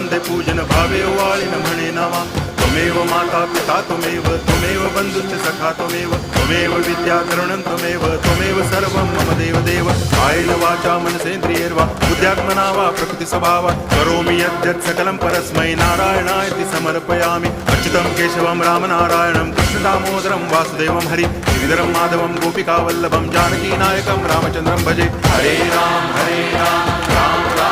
वंदे पूजन भावे वाळिन म्हणे नामा त्वमेव माता पिता त्वमेव बंधुश्च सखा त्वमेव विद्या करुणं त्वमेव सर्वं मम देव कायेन वाचा मनसेन्द्रियैर्वा बुद्ध्यात्मना वा प्रकृति स्वभावात् करोमि यद्यत् सकलं परस्मै नारायणायति समर्पयामि अच्युतं केशवं रामनारायणं कृष्णदामोदरं वासुदेवं हरि गिरिधरं माधवं गोपिकावल्लभं जानकीनायकं रामचन्द्रं भजे हरे राम राम राम